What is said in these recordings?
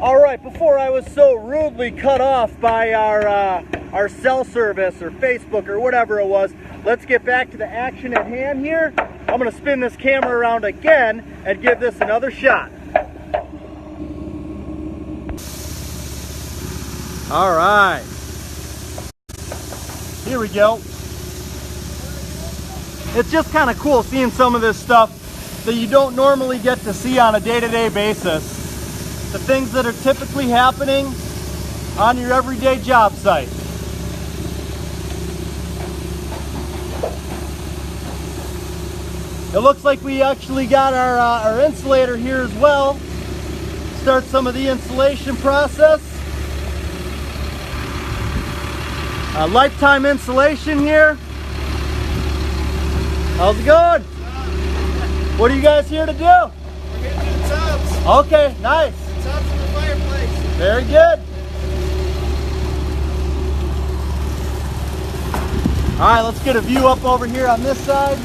All right, before I was so rudely cut off by our cell service or Facebook or whatever it was, let's get back to the action at hand here. I'm gonna spin this camera around again and give this another shot. All right, here we go. It's just kind of cool seeing some of this stuff that you don't normally get to see on a day-to-day basis. The things that are typically happening on your everyday job site. It looks like we actually got our insulator here as well. Start some of the installation process. Lifetime insulation here. How's it going? What are you guys here to do? We're here to do the tubs. Okay, nice. Tubs in the fireplace. Very good. All right, let's get a view up over here on this side.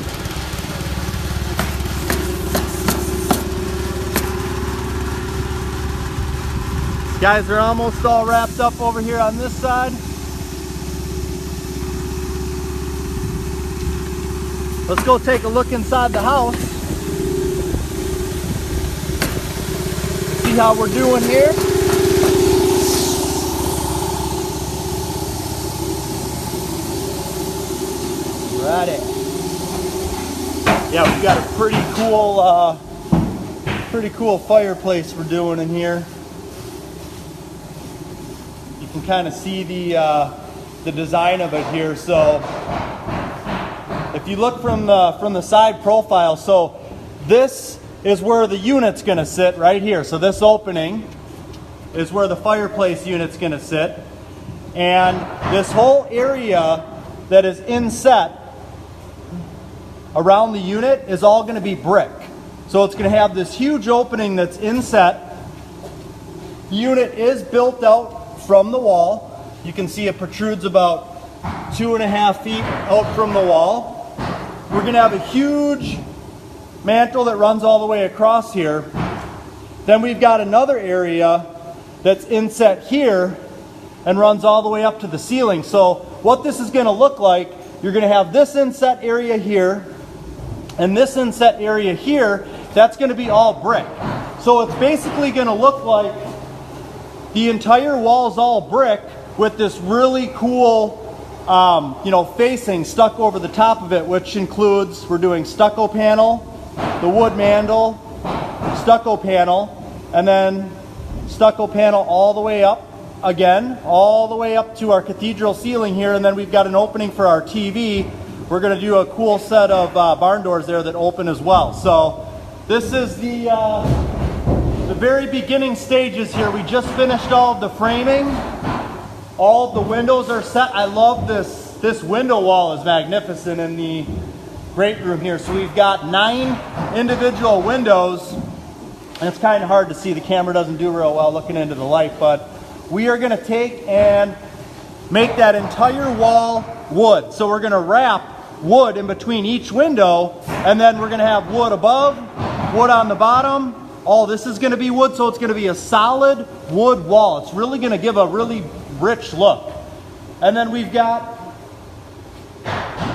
Guys are almost all wrapped up over here on this side. Let's go take a look inside the house. See how we're doing here. Righty. Yeah, we've got a pretty cool fireplace we're doing in here. You can kind of see the design of it here. So if you look from the side profile, so this is where the unit's going to sit right here. So this opening is where the fireplace unit's going to sit. And this whole area that is inset around the unit is all going to be brick. So it's going to have this huge opening that's inset. The unit is built out from the wall. You can see it protrudes about 2.5 feet out from the wall. We're going to have a huge mantle that runs all the way across here. Then we've got another area that's inset here and runs all the way up to the ceiling. So what this is going to look like, you're going to have this inset area here and this inset area here. That's going to be all brick. So it's basically going to look like the entire wall is all brick with this really cool facing stuck over the top of it, which includes, we're doing stucco panel, the wood mantle, stucco panel, and then stucco panel all the way up again, all the way up to our cathedral ceiling here, and then we've got an opening for our TV. We're going to do a cool set of barn doors there that open as well. So this is the very beginning stages here. We just finished all of the framing. All of the windows are set. I love this. This window wall is magnificent in the great room here. So we've got 9 individual windows. And it's kind of hard to see. The camera doesn't do real well looking into the light. But we are going to take and make that entire wall wood. So we're going to wrap wood in between each window. And then we're going to have wood above, wood on the bottom. All this is going to be wood. So it's going to be a solid wood wall. It's really going to give a really rich look. And then we've got,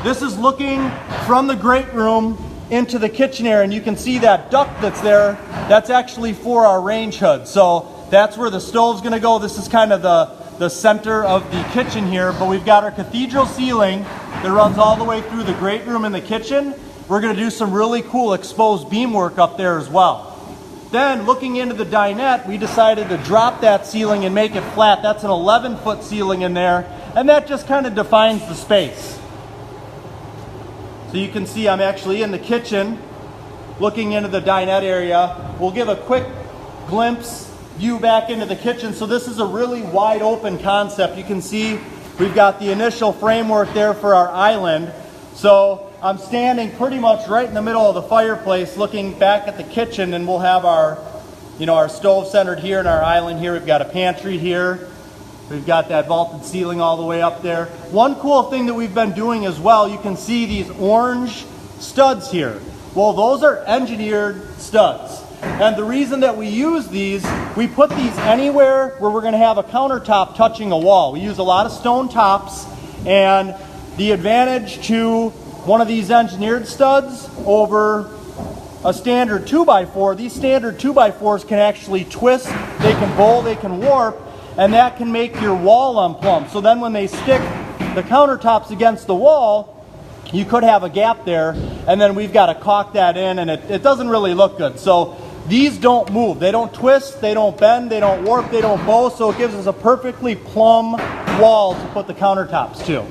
this is looking from the great room into the kitchen area, and you can see that duct that's there. That's actually for our range hood. So that's where the stove's going to go. This is kind of the center of the kitchen here, but we've got our cathedral ceiling that runs all the way through the great room and the kitchen. We're going to do some really cool exposed beam work up there as well. Then, looking into the dinette, we decided to drop that ceiling and make it flat. That's an 11-foot ceiling in there, and that just kind of defines the space. So you can see I'm actually in the kitchen, looking into the dinette area. We'll give a quick glimpse view back into the kitchen. So this is a really wide open concept. You can see we've got the initial framework there for our island. So I'm standing pretty much right in the middle of the fireplace looking back at the kitchen, and we'll have our stove centered here and our island here. We've got a pantry here. We've got that vaulted ceiling all the way up there. One cool thing that we've been doing as well, you can see these orange studs here. Well, those are engineered studs. And the reason that we use these, we put these anywhere where we're going to have a countertop touching a wall. We use a lot of stone tops, and the advantage to one of these engineered studs over a standard 2x4, these standard 2x4s can actually twist, they can bowl, they can warp, and that can make your wall unplumb. So then when they stick the countertops against the wall, you could have a gap there, and then we've got to caulk that in, and it doesn't really look good. So these don't move. They don't twist, they don't bend, they don't warp, they don't bow, so it gives us a perfectly plumb wall to put the countertops to.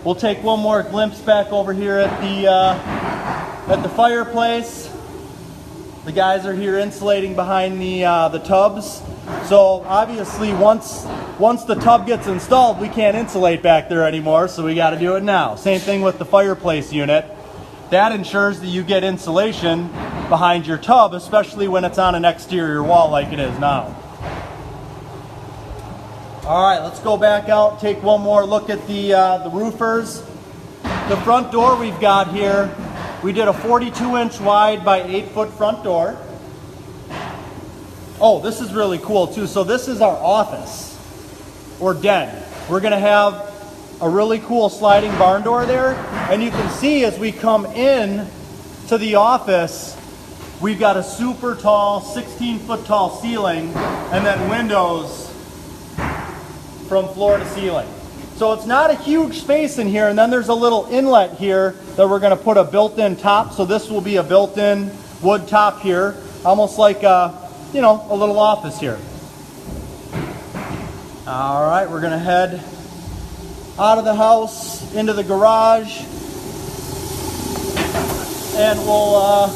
We'll take one more glimpse back over here at the fireplace. The guys are here insulating behind the tubs. So obviously once the tub gets installed, we can't insulate back there anymore, so we got to do it now. Same thing with the fireplace unit. That ensures that you get insulation behind your tub, especially when it's on an exterior wall like it is now. All right, let's go back out, take one more look at the roofers. The front door we've got here, we did a 42-inch wide by 8-foot front door. Oh, this is really cool too. So this is our office or den. We're gonna have a really cool sliding barn door there. And you can see as we come in to the office, we've got a super tall, 16-foot tall ceiling and then windows from floor to ceiling. So it's not a huge space in here, and then there's a little inlet here that we're going to put a built-in top. So this will be a built-in wood top here, almost like a little office here. All right, we're going to head out of the house into the garage, and we'll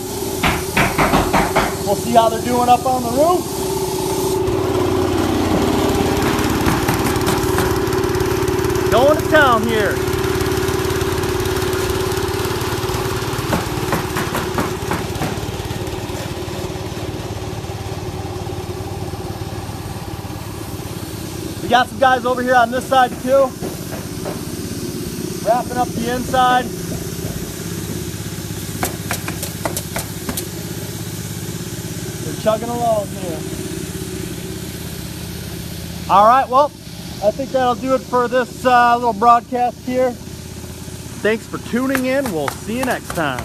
see how they're doing up on the roof. Going to town here. We got some guys over here on this side too. Wrapping up the inside. They're chugging along here. All right, well, I think that'll do it for this little broadcast here. Thanks for tuning in. We'll see you next time.